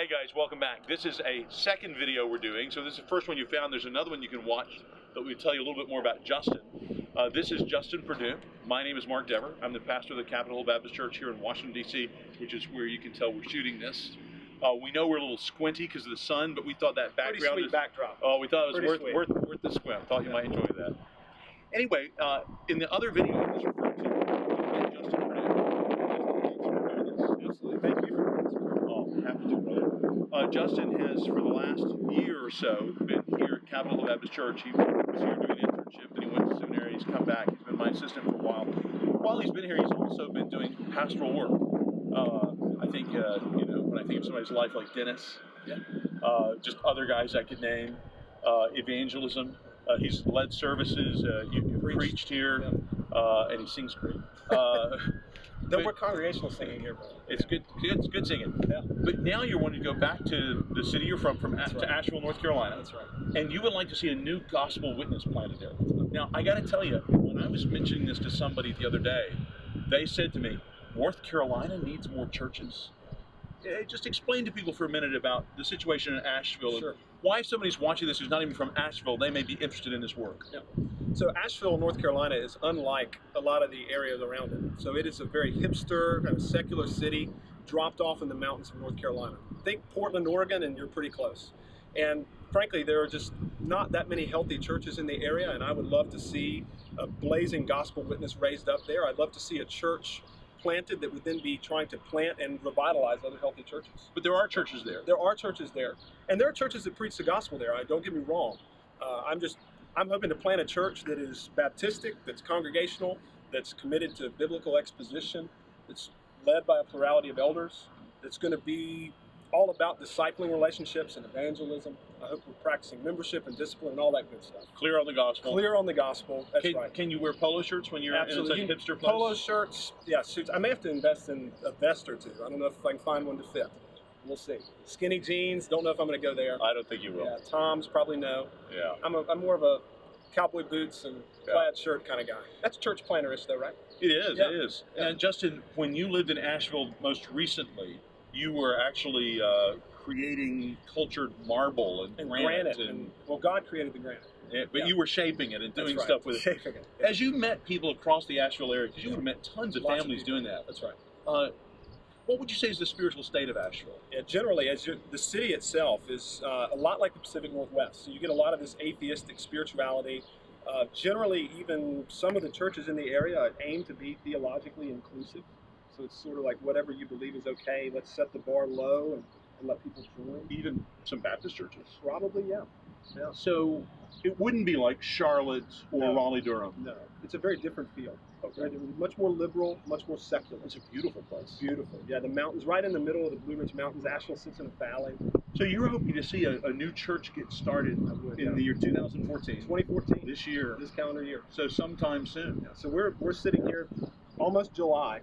Hey guys, welcome back. This is a second video we're doing. So this is the first one you found. There's another one you can watch that will tell you a little bit more about Justin. This is Justin Perdue. My name is Mark Dever. I'm the pastor of the Capitol Hill Baptist Church here in Washington, D.C., which is where you can tell we're shooting this. We know we're a little squinty because of the sun, but we thought that background Pretty sweet backdrop. Oh, we thought it was worth the squint. Thought you might enjoy that. Anyway, in the other video I was referring to, Justin Perdue. Absolutely. Thank you for this. Oh, happy to, brother. Justin has, for the last year or so, been here at Capitol Hill Baptist Church. He was here doing an internship, then he went to seminary. He's come back. He's been my assistant for a while. While he's been here, he's also been doing pastoral work. I think, when I think of somebody's life like Dennis, just other guys I could name, evangelism. He's led services. You preached here, and he sings great. We're congregational singing here, bro. It's good singing. Yeah. But now you're wanting to go back to the city you're from to Asheville, North Carolina. That's right. And you would like to see a new gospel witness planted there. Now, I got to tell you, when I was mentioning this to somebody the other day, they said to me, North Carolina needs more churches. Just explain to people for a minute about the situation in Asheville. Sure. And why if somebody's watching this who's not even from Asheville, they may be interested in this work. Yeah. So Asheville, North Carolina is unlike a lot of the areas around it. So it is a very hipster, kind of secular city dropped off in the mountains of North Carolina. Think Portland, Oregon, and you're pretty close. And frankly, there are just not that many healthy churches in the area, and I would love to see a blazing gospel witness raised up there. I'd love to see a church planted that would then be trying to plant and revitalize other healthy churches. But there are churches there. There are churches there. And there are churches that preach the gospel there. Don't get me wrong. I'm hoping to plant a church that is Baptistic, that's congregational, that's committed to biblical exposition, that's led by a plurality of elders, that's going to be all about discipling relationships and evangelism. I hope we're practicing membership and discipline and all that good stuff. Clear on the gospel. Clear on the gospel. That's right. Can you wear polo shirts when you're in such a hipster place? Polo shirts, yeah, suits. I may have to invest in a vest or two. I don't know if I can find one to fit. We'll see. Skinny jeans, don't know if I'm going to go there. I don't think you will. Yeah, Toms, probably no. Yeah. I'm more of a cowboy boots and plaid shirt kind of guy. That's church planterish though, right? It is, yeah. It is. Yeah. And Justin, when you lived in Asheville most recently, you were actually creating cultured marble and granite. Well, God created the granite. Yeah, but you were shaping it and doing stuff with it. Shaping it. Yeah. As you met people across the Asheville area, because you would have met tons of families doing that. That's right. What would you say is the spiritual state of Asheville? Yeah, generally, the city itself is a lot like the Pacific Northwest. So you get a lot of this atheistic spirituality. Generally, even some of the churches in the area aim to be theologically inclusive. So it's sort of like whatever you believe is okay, let's set the bar low and let people join. Even some Baptist churches? Probably, yeah. So it wouldn't be like Charlotte or Raleigh-Durham? No, it's a very different feel. Okay. Much more liberal, much more secular. It's a beautiful place. Beautiful. Yeah, the mountains, right in the middle of the Blue Ridge Mountains. Asheville sits in a valley. So you're hoping to see a new church get started in the year 2014? 2014. This year. This calendar year. So sometime soon. Yeah, so we're sitting here almost July.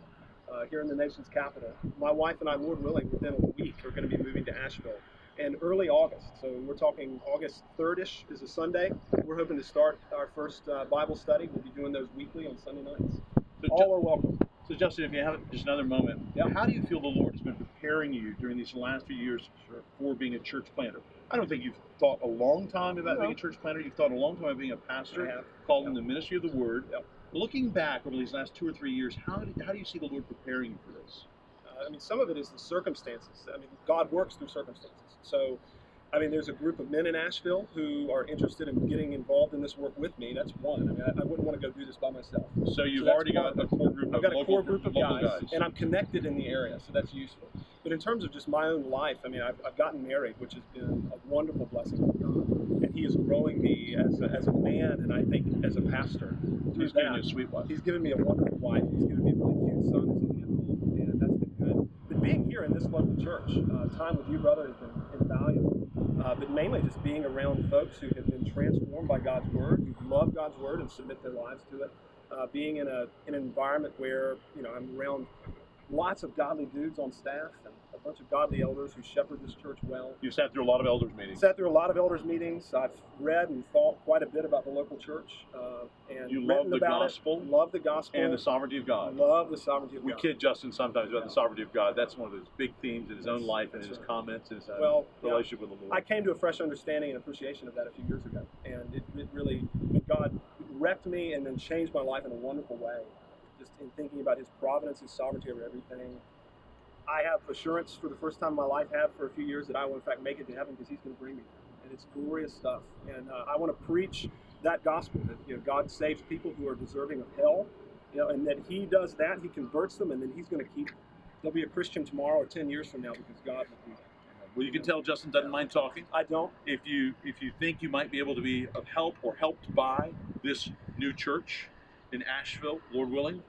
Here in the nation's capital. My wife and I, Lord willing, within a week are going to be moving to Asheville. And early August, so we're talking August 3rd-ish is a Sunday. We're hoping to start our first Bible study. We'll be doing those weekly on Sunday nights. So all are welcome. So Justin, if you have just another moment, how do you feel the Lord has been preparing you during these last few years for being a church planter? I don't think you've thought a long time about being a church planter. You've thought a long time about being a pastor, called in the ministry of the Word. Looking back over these last 2 or 3 years, how do you see the Lord preparing you for this? Some of it is the circumstances. God works through circumstances. So, there's a group of men in Asheville who are interested in getting involved in this work with me. That's one. I wouldn't want to go do this by myself. So you've already got a core group I've got a core group of guys, and I'm connected in the area, so that's useful. But in terms of just my own life, I've gotten married, which has been a wonderful blessing from God. And He is growing me as a man, and I think as a pastor. He's given you a sweet wife. He's given me a wonderful wife. He's given me a really cute son who's a handful, and that's been good. But being here in this local church, time with you, brother, has been invaluable. But mainly just being around folks who have been transformed by God's Word, who love God's Word and submit their lives to it. Being in an environment where I'm around lots of godly dudes on staff and a a bunch of godly elders who shepherd this church well. You sat through a lot of elders meetings. Sat through a lot of elders meetings. I've read and thought quite a bit about the local church, and You written love the about gospel. it. Love the gospel And the sovereignty of God. Love the sovereignty of We God. kid Justin sometimes about Yeah. the sovereignty of God. That's one of his big themes in his own That's- life and in that's his right. comments and his relationship with the Lord. I came to a fresh understanding and appreciation of that a few years ago, and it really, God wrecked me and then changed my life in a wonderful way. Just in thinking about His providence, His sovereignty over everything. I have assurance for the first time in my life, have for a few years, that I will in fact make it to heaven because He's going to bring me there, and it's glorious stuff. And I want to preach that gospel that God saves people who are deserving of hell, and that He does that, He converts them, and then He's going to keep them. They'll be a Christian tomorrow or 10 years from now because God will do that. Well, you can tell Justin doesn't mind talking. I don't. If you think you might be able to be of help or helped by this new church in Asheville, Lord willing,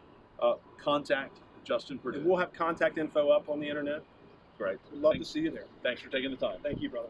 contact Justin Perdue. And we'll have contact info up on the internet. Great. We'd love to see you there. Thanks for taking the time. Thank you, brother.